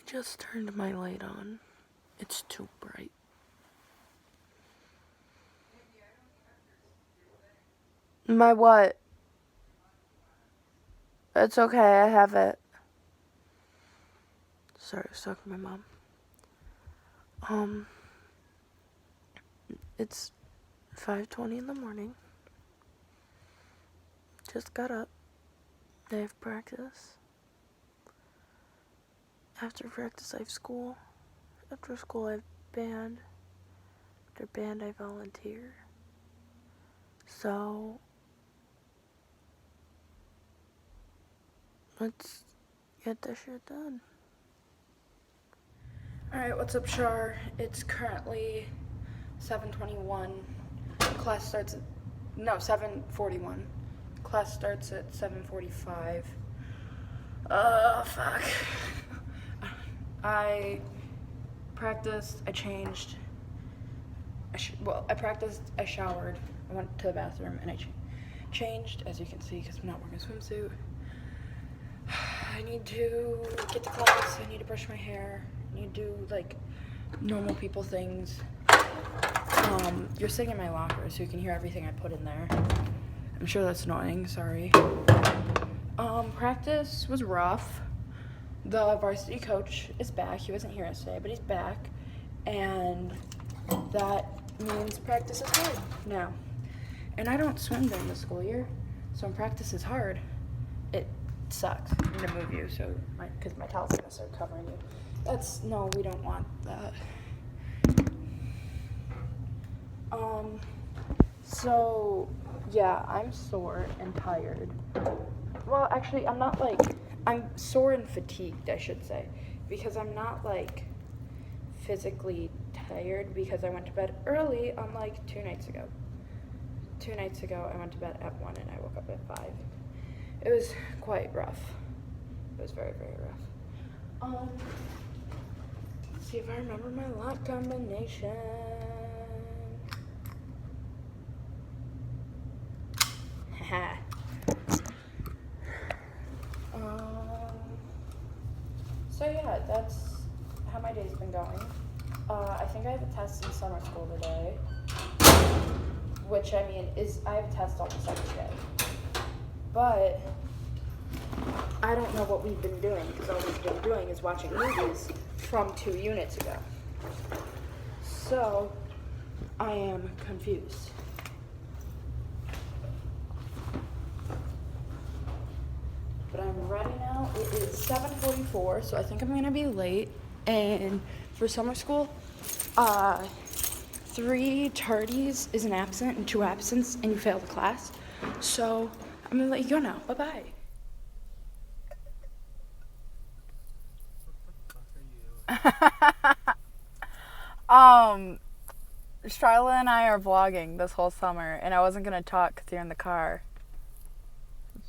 just turned my light on. It's too bright. My what? It's okay, I have it. Sorry, I was talking to my mom. It's 5:20 in the morning. Just got up. I have practice. After practice, I have school. After school, I have band. After band, I volunteer. So, let's get this shit done. Alright, what's up, Char? It's currently 7:21. Class starts at, 7:41. Class starts at 7:45. Fuck. I practiced, I changed. I practiced, I showered, I went to the bathroom, and I changed, as you can see, because I'm not wearing a swimsuit. I need to get to class, I need to brush my hair, I need to do, like, normal people things. You're sitting in my locker, so you can hear everything I put in there. I'm sure that's annoying, sorry. Practice was rough. The varsity coach is back. He wasn't here yesterday, but he's back. And that means practice is hard now. And I don't swim during the school year, so when practice is hard, it sucks. I'm gonna move you, so because my towel's gonna start covering you. No, we don't want that. So, yeah, I'm sore and tired. Well, actually, I'm sore and fatigued, I should say, because I'm not, like, physically tired because I went to bed early on, like, 2 nights ago. 2 nights ago, I went to bed at 1 and I woke up at 5. It was quite rough. It was very, very rough. Let's see if I remember my lock combination. Haha. So yeah, that's how my day's been going. I think I have a test in summer school today, which I mean I have a test almost every day. But I don't know what we've been doing because all we've been doing is watching movies from 2 units ago. So I am confused. But I'm ready now. It is 7:44, so I think I'm gonna be late. And for summer school, 3 tardies is an absent and 2 absents, and you fail the class. So I'm gonna let you go now. Bye-bye. Charlotte and I are vlogging this whole summer, and I wasn't gonna talk because you're in the car.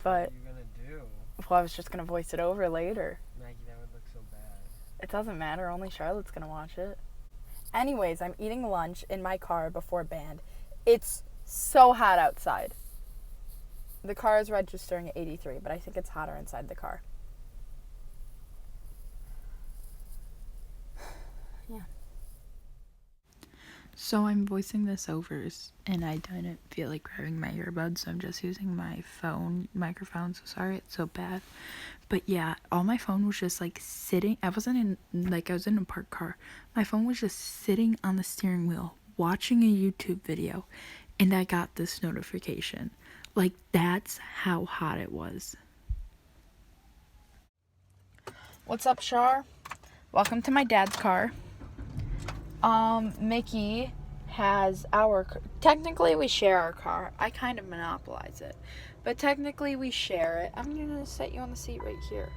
But what are you gonna do? Well, I was just gonna voice it over later. Maggie, that would look so bad. It doesn't matter, only Charlotte's gonna watch it. Anyways, I'm eating lunch in my car before band. It's so hot outside. The car is registering at 83, but I think it's hotter inside the car. Yeah. So I'm voicing this over, and I didn't feel like grabbing my earbuds, so I'm just using my phone microphone, so sorry it's so bad. But yeah, all my phone was just like sitting, I was in a parked car. My phone was just sitting on the steering wheel, watching a YouTube video, and I got this notification. Like, that's how hot it was. What's up, Char? Welcome to my dad's car. Mickey has technically we share our car. I kind of monopolize it, but technically we share it. I'm gonna set you on the seat right here.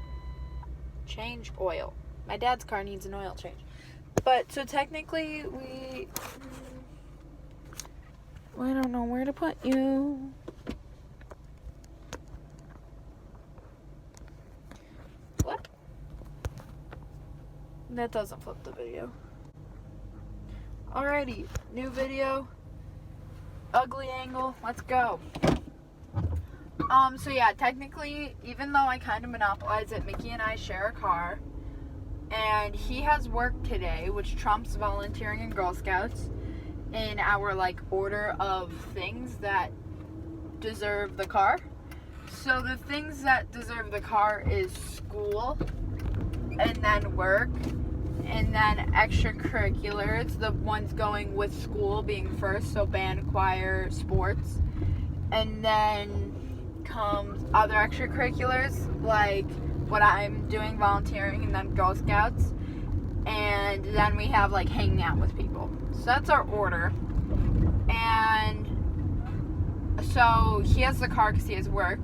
Change oil. My dad's car needs an oil change. But so technically I don't know where to put you. What? That doesn't flip the video. Alrighty, new video, ugly angle, let's go. So yeah, technically, even though I kind of monopolize it, Mickey and I share a car, and he has work today, which trumps volunteering in Girl Scouts in our order of things that deserve the car. So the things that deserve the car is school, and then work, and then extracurriculars, the ones going with school being first, so band, choir, sports. And then comes other extracurriculars, like what I'm doing, volunteering, and then Girl Scouts. And then we have hanging out with people. So that's our order. And so he has the car because he has work,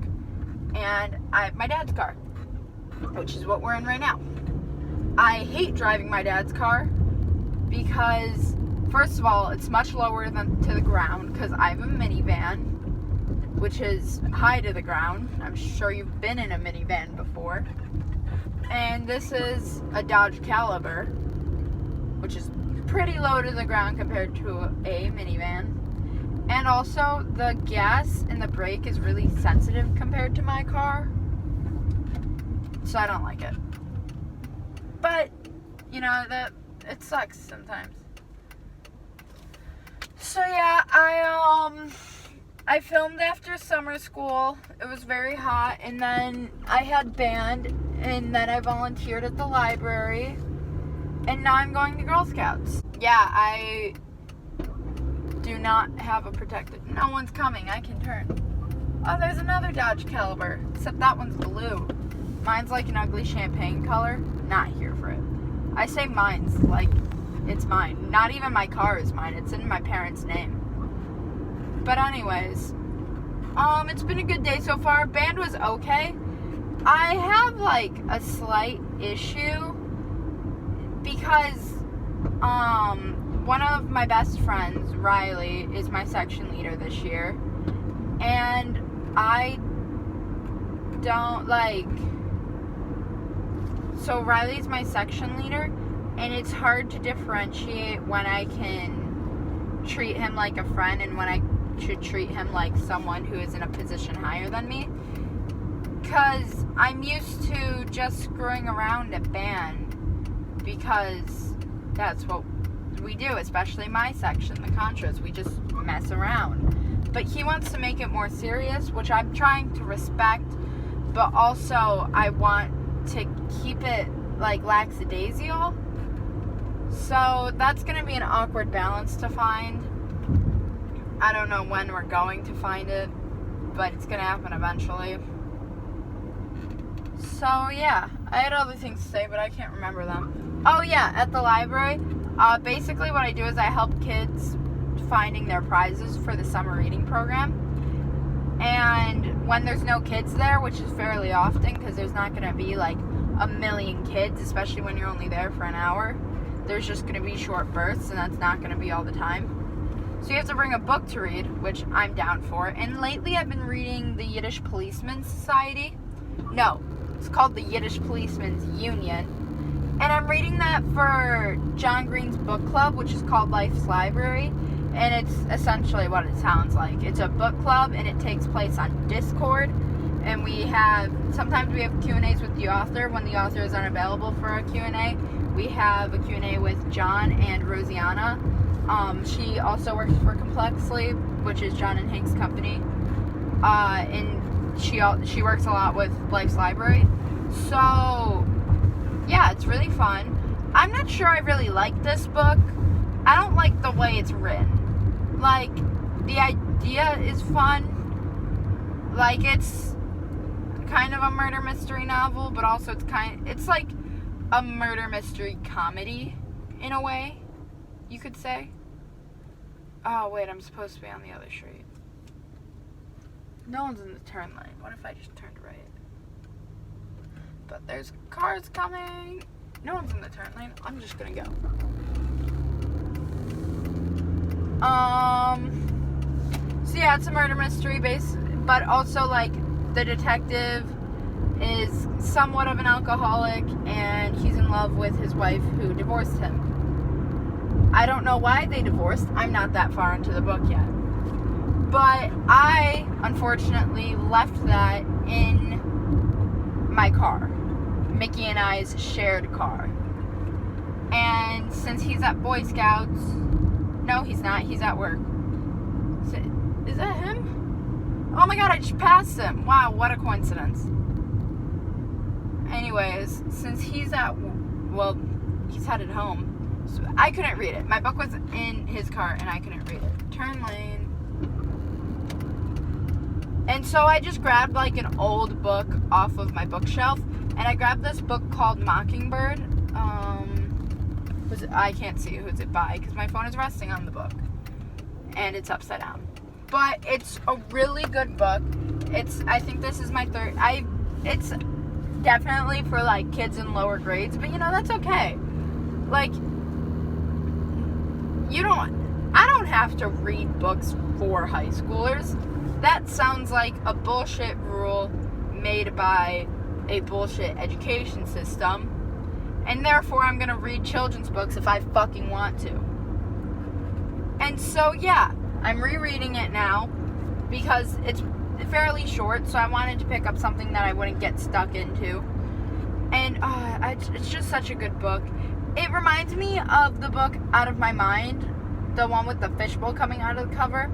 and I have my dad's car, which is what we're in right now. I hate driving my dad's car because, first of all, it's much lower than to the ground because I have a minivan, which is high to the ground. I'm sure you've been in a minivan before. And this is a Dodge Caliber, which is pretty low to the ground compared to a minivan. And also, the gas and the brake is really sensitive compared to my car. So I don't like it. But, that it sucks sometimes. So yeah, I filmed after summer school. It was very hot, and then I had band, and then I volunteered at the library, and now I'm going to Girl Scouts. Yeah, I do not have a protected. No one's coming. I can turn. Oh, there's another Dodge Caliber, except that one's blue. Mine's an ugly champagne color. Not here for it. I say mine's it's mine. Not even my car is mine. It's in my parents' name. But anyways, it's been a good day so far. Band was okay. I have a slight issue because one of my best friends, Riley, is my section leader this year, and I don't so Riley's my section leader, and it's hard to differentiate when I can treat him like a friend and when I should treat him like someone who is in a position higher than me. Because I'm used to just screwing around at band, because that's what we do, especially my section, the Contras. We just mess around. But he wants to make it more serious, which I'm trying to respect, but also I want to keep it lackadaisical. So that's going to be an awkward balance to find. I don't know when we're going to find it, but it's going to happen eventually. So yeah, I had other things to say, but I can't remember them. Oh yeah, at the library, basically what I do is I help kids finding their prizes for the summer reading program. And when there's no kids there, which is fairly often because there's not going to be a million kids, especially when you're only there for an hour, there's just going to be short bursts, and that's not going to be all the time. So you have to bring a book to read, which I'm down for. And lately I've been reading the Yiddish Policemen's Society. No, it's called the Yiddish Policemen's Union. And I'm reading that for John Green's book club, which is called Life's Library. And it's essentially what it sounds like. It's a book club, and it takes place on Discord. And sometimes we have Q&As with the author when the author is unavailable for a Q&A. We have a Q&A with John and Rosianna. She also works for Complexly, which is John and Hank's company. And she works a lot with Life's Library. So, yeah, it's really fun. I'm not sure I really like this book. I don't like the way it's written. The idea is fun. It's kind of a murder mystery novel, but also it's like a murder mystery comedy in a way, you could say. Oh wait, I'm supposed to be on the other street. No one's in the turn lane. What if I just turned right? But there's cars coming. No one's in the turn lane. I'm just gonna go. So yeah, it's a murder mystery but also the detective is somewhat of an alcoholic, and he's in love with his wife who divorced him. I don't know why they divorced. I'm not that far into the book yet. But I, unfortunately, left that in my car. Mickey and I's shared car. And since he's at Boy Scouts, no, he's not. He's at work. Is that him? Oh my God, I just passed him. Wow, what a coincidence. Anyways, since he's he's headed home. So I couldn't read it. My book was in his car and I couldn't read it. Turn lane. And so I just grabbed like an old book off of my bookshelf, and I grabbed this book called Mockingbird. I can't see who's it by because my phone is resting on the book and it's upside down. But it's a really good book. I think this is my third. It's definitely for like kids in lower grades, but that's okay. Like, I don't have to read books for high schoolers. That sounds like a bullshit rule made by a bullshit education system. And therefore, I'm going to read children's books if I fucking want to. And so, yeah, I'm rereading it now because it's fairly short, so I wanted to pick up something that I wouldn't get stuck into. And it's just such a good book. It reminds me of the book Out of My Mind, the one with the fishbowl coming out of the cover.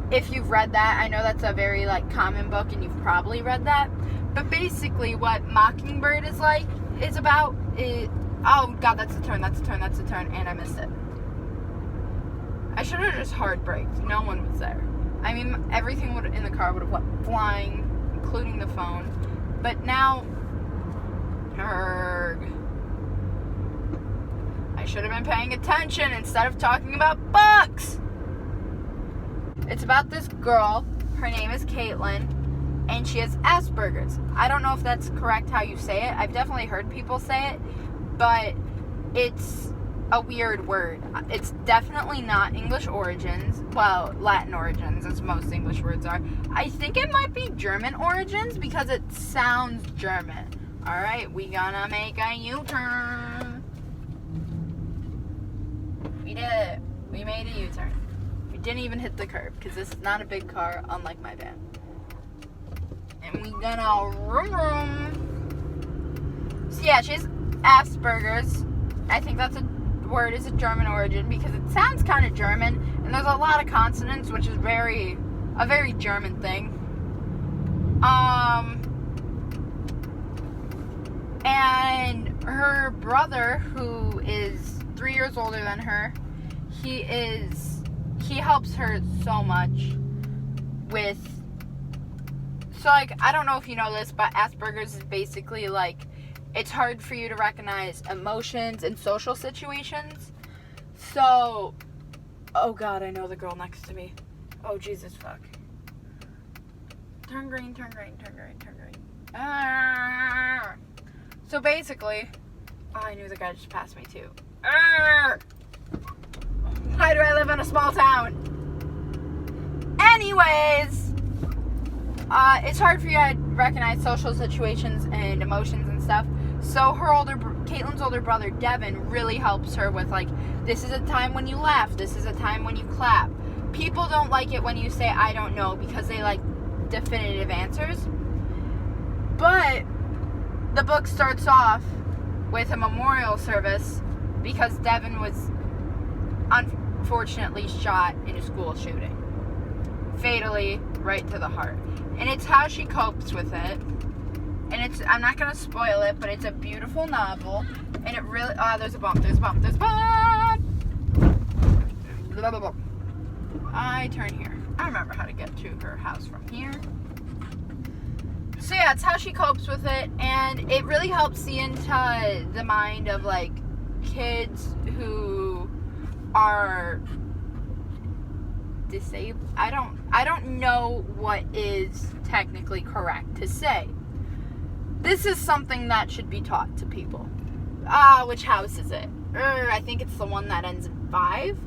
If you've read that, I know that's a very common book and you've probably read that. But basically what Mockingbird is about oh God, that's a turn, and I missed it. I should have just hard braked. No one was there. I mean, everything in the car would have went flying, including the phone. But now, I should have been paying attention instead of talking about books. It's about this girl. Her name is Caitlin, and she has Asperger's. I don't know if that's correct how you say it. I've definitely heard people say it, but it's a weird word. It's definitely not English origins. Well, Latin origins, as most English words are. I think it might be German origins because it sounds German. Alright, we gonna make a U-turn. We did it. We made a U-turn. We didn't even hit the curb because this is not a big car, unlike my van. And we gonna vroom. So yeah, she has Asperger's. I think that's a word is a German origin because it sounds kind of German, and there's a lot of consonants, which is a very German thing. And her brother, who is 3 years older than her, he helps her so much with. So I don't know if you know this, but Asperger's is basically it's hard for you to recognize emotions in social situations. So, oh God, I know the girl next to me. Oh Jesus fuck. Turn green. So basically, I knew the guy just passed me too. Why do I live in a small town? Anyways, it's hard for you to recognize social situations and emotions and stuff. So Caitlin's older brother, Devin, really helps her with this is a time when you laugh, this is a time when you clap. People don't like it when you say I don't know because they like definitive answers. But the book starts off with a memorial service because Devin was unfortunately shot in a school shooting. Fatally, right to the heart. And it's how she copes with it. And I'm not going to spoil it, but it's a beautiful novel. And it really, there's a bump. I turn here. I remember how to get to her house from here. So yeah, it's how she copes with it. And it really helps see into the mind of kids who are disabled. I don't know what is technically correct to say. This is something that should be taught to people. Which house is it? I think it's the one that ends in 5.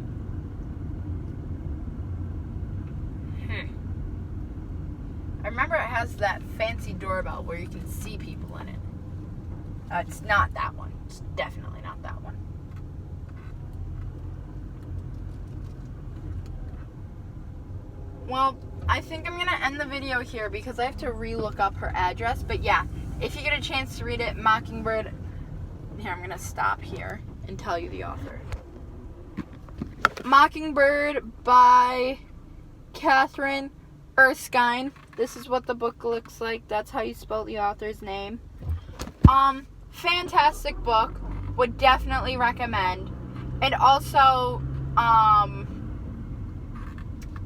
I remember it has that fancy doorbell where you can see people in it. It's not that one. It's definitely not that one. Well, I think I'm going to end the video here because I have to re-look up her address. But yeah, if you get a chance to read it, Mockingbird, Here, I'm going to stop here and tell you the author. Mockingbird by Catherine Erskine. This is what the book looks like. That's how you spell the author's name. Fantastic book. Would definitely recommend. And also,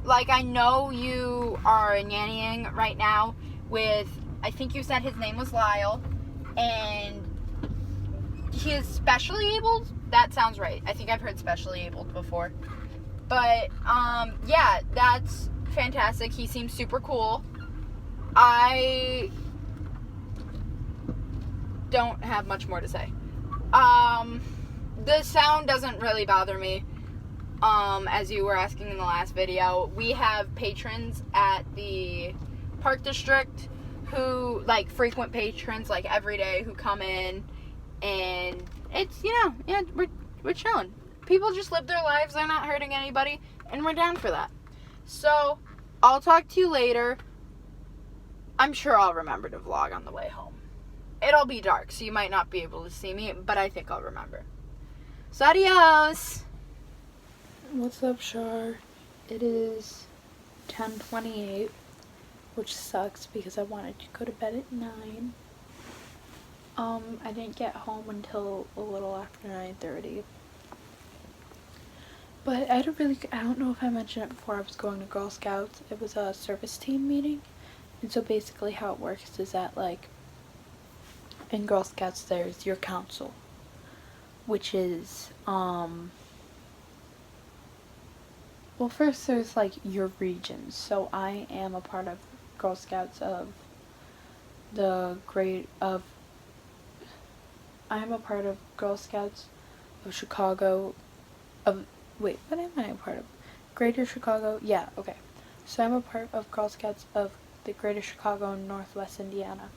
like, I know you are nannying right now with, I think you said his name was Lyle, and he is specially abled? That sounds right. I think I've heard specially abled before. But, yeah, that's fantastic. He seems super cool. I don't have much more to say. The sound doesn't really bother me. As you were asking in the last video, we have patrons at the park district who, like, frequent patrons, like, every day, who come in, and it's, you know, yeah, we're chilling. People just live their lives, they're not hurting anybody, and we're down for that. So, I'll talk to you later. I'm sure I'll remember to vlog on the way home. It'll be dark, so you might not be able to see me, but I think I'll remember. So, adios! What's up, Shar? It is 10:28, which sucks because I wanted to go to bed at 9. I didn't get home until a little after 9:30. But I don't know if I mentioned it before. I was going to Girl Scouts. It was a service team meeting. And so basically how it works is that, like, in Girl Scouts there's your council, which is, well, first there's, like, your regions. So I am a part of Girl Scouts of I am a part of Girl Scouts of Chicago, wait, what am I a part of? Greater Chicago? Yeah, okay. So I'm a part of Girl Scouts of the Greater Chicago and Northwest Indiana.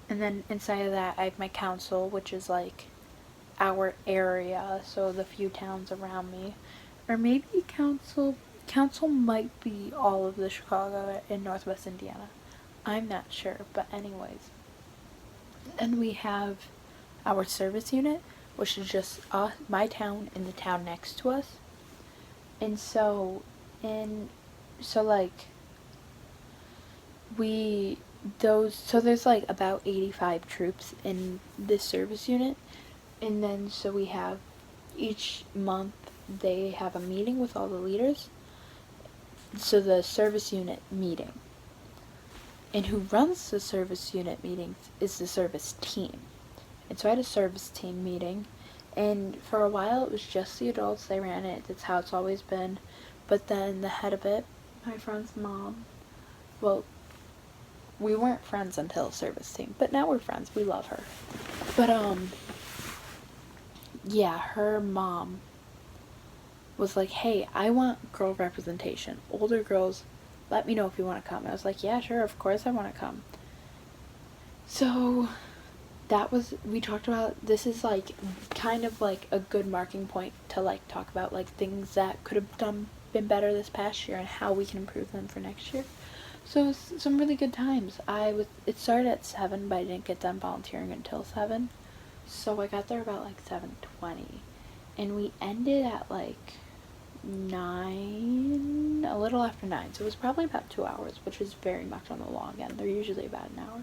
And then inside of that I have my council, which is, like, our area, so the few towns around me. Or maybe council might be all of the Chicago and Northwest Indiana. I'm not sure, but anyways. And we have our service unit, which is just my town and the town next to us. And so like, there's like about 85 troops in this service unit. And then so we have, each month they have a meeting with all the leaders. So the service unit meeting. And who runs the service unit meetings is the service team. And so I had a service team meeting, and for a while it was just the adults. They ran it. That's how it's always been. But then the head of it, my friend's mom, well, we weren't friends until service team, but now we're friends. We love her. But, yeah, her mom was like, hey, I want girl representation. Older girls, let me know if you want to come. I was like, yeah, sure, of course I want to come. So we talked about, this is, like, kind of like a good marking point to, like, talk about, like, things that could have been better this past year and how we can improve them for next year. So some really good times. It started at 7, but I didn't get done volunteering until 7. So I got there about, like, 7:20. And we ended at, like, 9, a little after 9. So it was probably about 2 hours, which was very much on the long end. They're usually about an hour.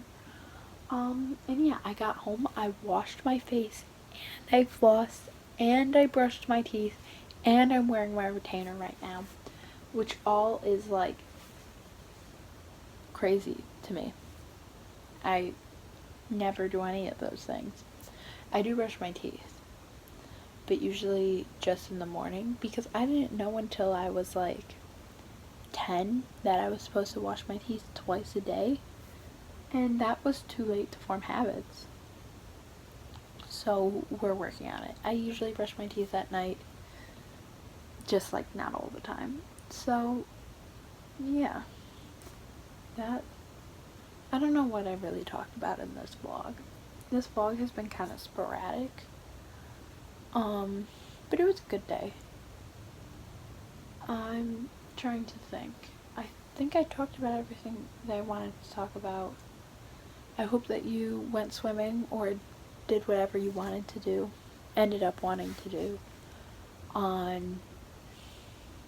And yeah, I got home, I washed my face, and I flossed, and I brushed my teeth, and I'm wearing my retainer right now, which all is, like, crazy to me. I never do any of those things. I do brush my teeth, but usually just in the morning, because I didn't know until I was, like, 10 that I was supposed to wash my teeth twice a day. And that was too late to form habits. So we're working on it. I usually brush my teeth at night, just, like, not all the time. So yeah, I don't know what I really talked about in this vlog. This vlog has been kind of sporadic. But it was a good day. I'm trying to think. I think I talked about everything that I wanted to talk about. I hope that you went swimming or did whatever you wanted to do, ended up wanting to do on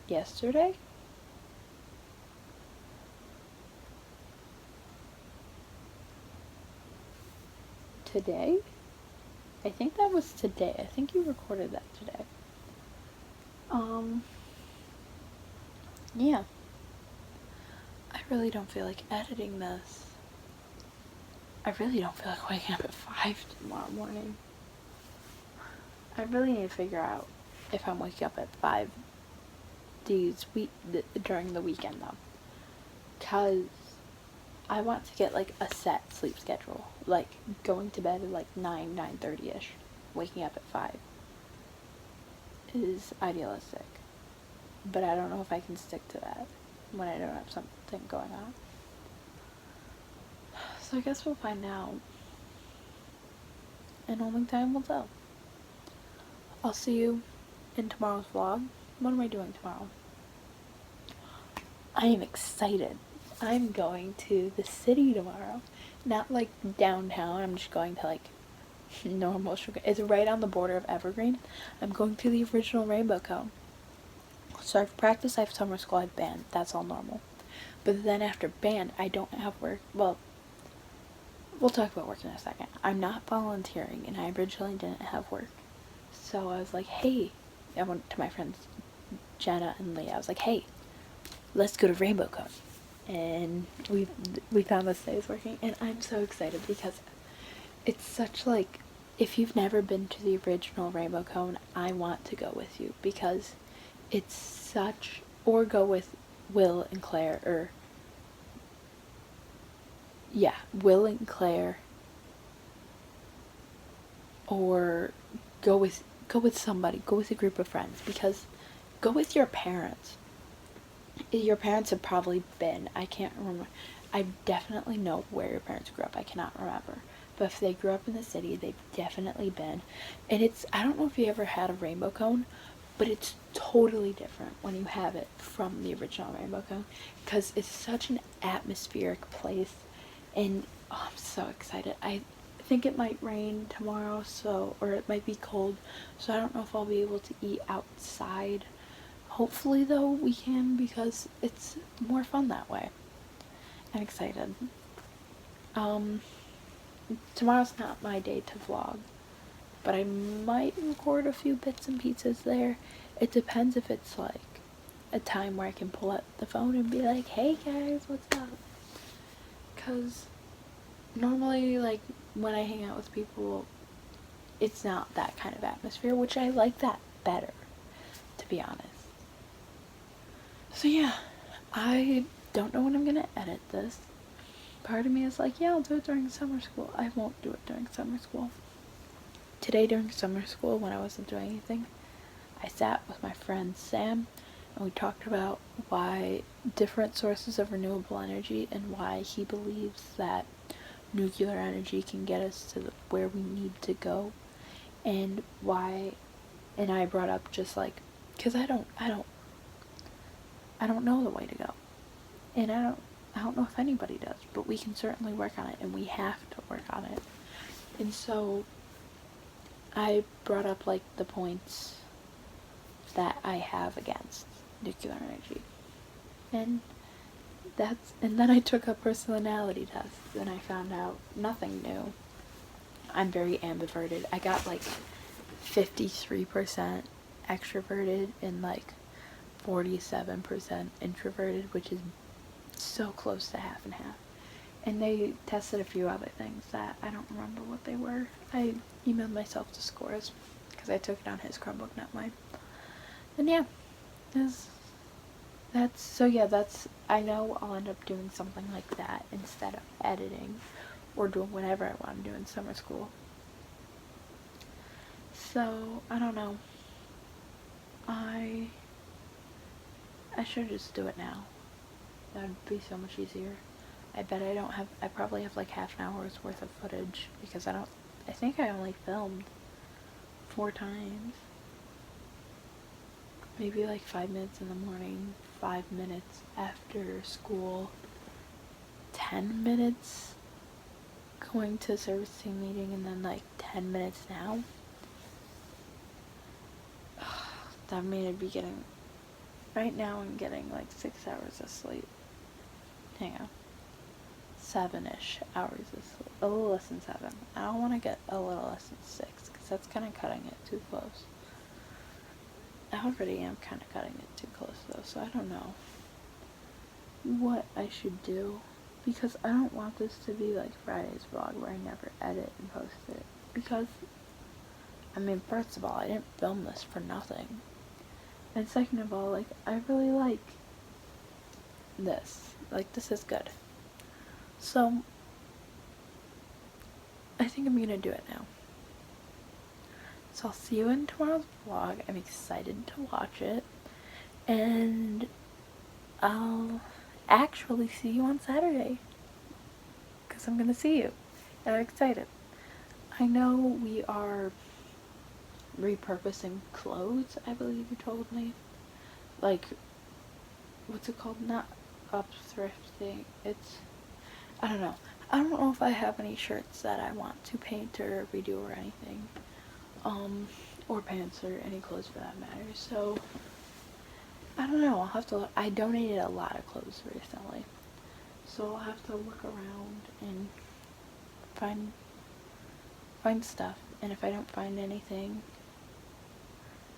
yesterday. Today? I think that was today. I think you recorded that today. Yeah. I really don't feel like editing this. I really don't feel like waking up at 5 tomorrow morning. I really need to figure out if I'm waking up at 5 during the weekend though. Cause I want to get like a set sleep schedule. Like going to bed at like 9:30ish. Waking up at 5 is idealistic. But I don't know if I can stick to that when I don't have something going on. So I guess we'll find out. And only time will tell. I'll see you in tomorrow's vlog. What am I doing tomorrow? I am excited. I'm going to the city tomorrow. Not like downtown. I'm just going to like normal sugar. It's right on the border of Evergreen. I'm going to the original Rainbow Cone. So I've practiced, I have summer school, I have band. That's all normal. But then after band, I don't have work. Well, we'll talk about work in a second. I'm not volunteering, and I originally didn't have work. So I was like, hey, I went to my friends Jenna and Leah. I was like, hey, let's go to Rainbow Cone. And we found this day is working, and I'm so excited because it's such like, if you've never been to the original Rainbow Cone, I want to go with you because it's such, or go with Will and Claire, or yeah, Will and Claire, or go with somebody, go with a group of friends, because go with your parents. Your parents have probably been, I can't remember, I definitely know where your parents grew up, I cannot remember, but if they grew up in the city, they've definitely been, and it's, I don't know if you ever had a Rainbow Cone, but it's totally different when you have it from the original Rainbow Cone, because it's such an atmospheric place, and oh, I'm so excited. I think it might rain tomorrow, so, or it might be cold, so I don't know if I'll be able to eat outside. Hopefully though we can, because it's more fun that way. I'm excited. Tomorrow's not my day to vlog, but I might record a few bits and pieces there. It depends if it's like a time where I can pull out the phone and be like, hey guys, what's up? Because normally, like, when I hang out with people, it's not that kind of atmosphere, which I like that better, to be honest. So yeah, I don't know when I'm gonna edit this. Part of me is like, yeah, I'll do it during summer school. I won't do it during summer school. Today during summer school, when I wasn't doing anything, I sat with my friend Sam, and we talked about why different sources of renewable energy, and why he believes that nuclear energy can get us to where we need to go, and why, and I brought up just like, because I don't know the way to go, and I don't know if anybody does, but we can certainly work on it, and we have to work on it. And so I brought up like the points that I have against nuclear energy, and then I took a personality test, and I found out nothing new. I'm very ambiverted. I got like 53% extroverted and like 47% introverted, which is so close to half and half. And they tested a few other things that I don't remember what they were. I emailed myself the scores because I took it on his Chromebook, not mine. And yeah, I know I'll end up doing something like that instead of editing or doing whatever I want to do in summer school. So, I don't know. I should just do it now. That would be so much easier. I bet I probably have like half an hour's worth of footage, because I think I only filmed 4 times. Maybe like 5 minutes in the morning, 5 minutes after school, 10 minutes going to a service team meeting, and then like 10 10 minutes now. That means I'd be getting, right now I'm getting like 6 hours of sleep. Hang on. 7-ish hours of sleep. A little less than 7. I don't want to get a little less than 6 because that's kind of cutting it too close. I already am kind of cutting it too close though, so I don't know what I should do, because I don't want this to be like Friday's vlog where I never edit and post it, because I mean, first of all, I didn't film this for nothing, and second of all, like, I really like this. Like, this is good. So I think I'm gonna do it now. So I'll see you in tomorrow's vlog. I'm excited to watch it, and I'll actually see you on Saturday, because I'm gonna see you, and I'm excited. I know we are repurposing clothes, I believe you told me. Like, what's it called? Not up-thrifting. It's, I don't know. I don't know if I have any shirts that I want to paint or redo or anything. Or pants or any clothes for that matter. So, I don't know. I'll have to look. I donated a lot of clothes recently. So I'll have to look around and find stuff. And if I don't find anything,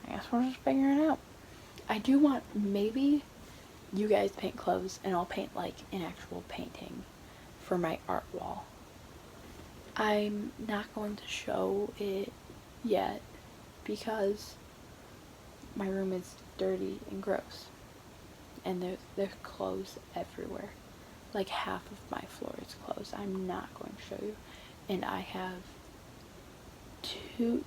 I guess we'll just figure it out. I do want, maybe you guys paint clothes and I'll paint like an actual painting for my art wall. I'm not going to show it yet because my room is dirty and gross, and there's clothes everywhere. Like half of my floor is clothes. I'm not going to show you. And I have three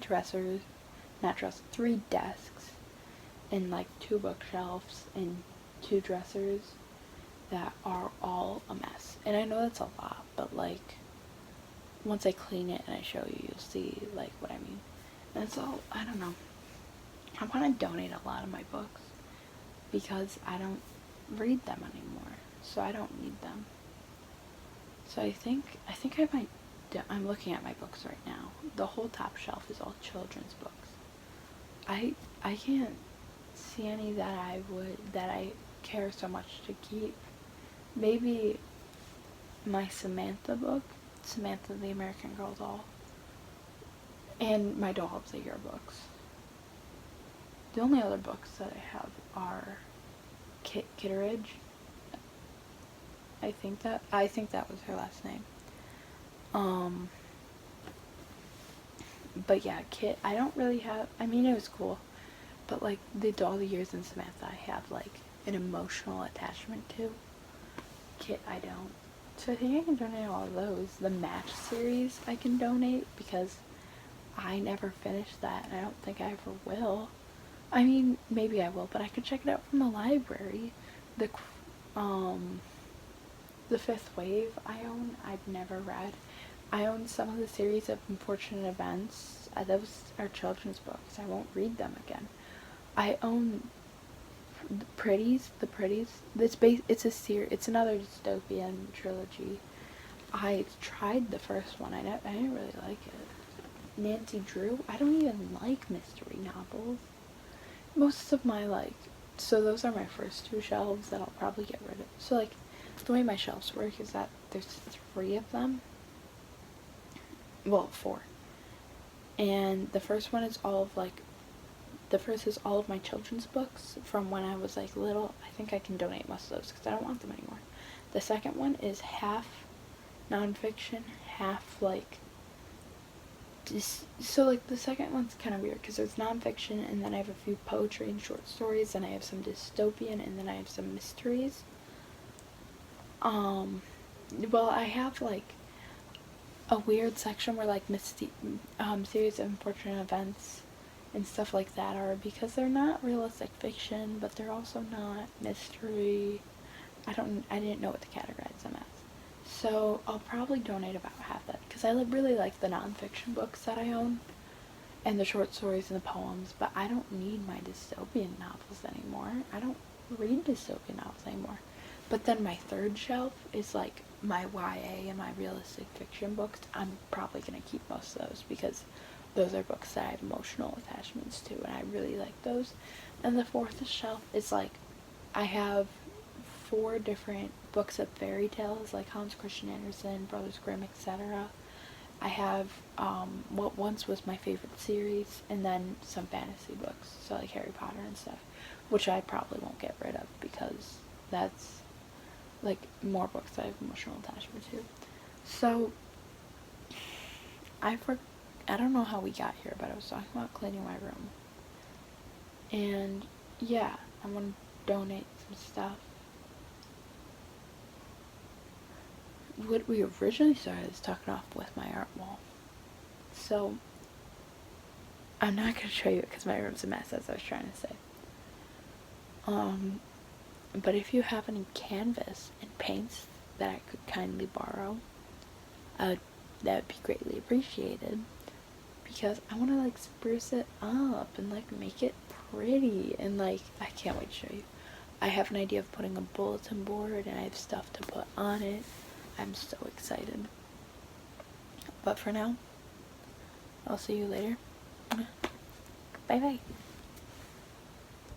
dressers, not dressers, 3 desks, and like 2 bookshelves and 2 dressers that are all a mess. And I know that's a lot, but like, once I clean it and I show you, you'll see like what I mean. And so, I don't know. I want to donate a lot of my books because I don't read them anymore, so I don't need them. So I think I might, I'm looking at my books right now. The whole top shelf is all children's books. I can't see any that I care so much to keep. Maybe my Samantha book, Samantha the American Girl doll, and my Doll of the Year books. The only other books that I have are Kitteridge. I think that was her last name. But yeah, Kit, I don't really have, I mean, it was cool, but like the Doll of the Years and Samantha I have like an emotional attachment to. Kit I don't. So I think I can donate all of those. The Match series I can donate because I never finished that and I don't think I ever will. I mean, maybe I will, but I could check it out from the library. The Fifth Wave I own, I've never read. I own some of the series of Unfortunate Events. Those are children's books. I won't read them again. I own The Pretties. It's another dystopian trilogy. I tried the first one. I didn't really like it. Nancy Drew. I don't even like mystery novels. Most of my so those are my first 2 shelves that I'll probably get rid of. So like, the way my shelves work is that there's 3 of them. Well, 4. And the first one is all of my children's books from when I was like little. I think I can donate most of those because I don't want them anymore. The second one is half nonfiction, half like so like the second one's kind of weird because there's nonfiction and then I have a few poetry and short stories and I have some dystopian and then I have some mysteries. Well, I have like a weird section where like series of unfortunate events and stuff like that are, because they're not realistic fiction, but they're also not mystery. I didn't know what to categorize them as. So I'll probably donate about half that, because I really like the nonfiction books that I own, and the short stories and the poems, but I don't need my dystopian novels anymore. I don't read dystopian novels anymore. But then my third shelf is like my YA and my realistic fiction books. I'm probably going to keep most of those because those are books that I have emotional attachments to, and I really like those. And the fourth shelf is like, I have 4 different books of fairy tales, like Hans Christian Andersen, Brothers Grimm, etc. I have what once was my favorite series, and then some fantasy books, so like Harry Potter and stuff, which I probably won't get rid of because that's like more books that I have emotional attachment to. So I don't know how we got here, but I was talking about cleaning my room. And yeah, I'm gonna donate some stuff. What we originally started is talking off with my art wall. So I'm not gonna show you it because my room's a mess, as I was trying to say. But if you have any canvas and paints that I could kindly borrow, that would be greatly appreciated. Because I want to like spruce it up and like make it pretty, and like I can't wait to show you. I have an idea of putting a bulletin board, and I have stuff to put on it. I'm so excited. But for now, I'll see you later. Bye bye.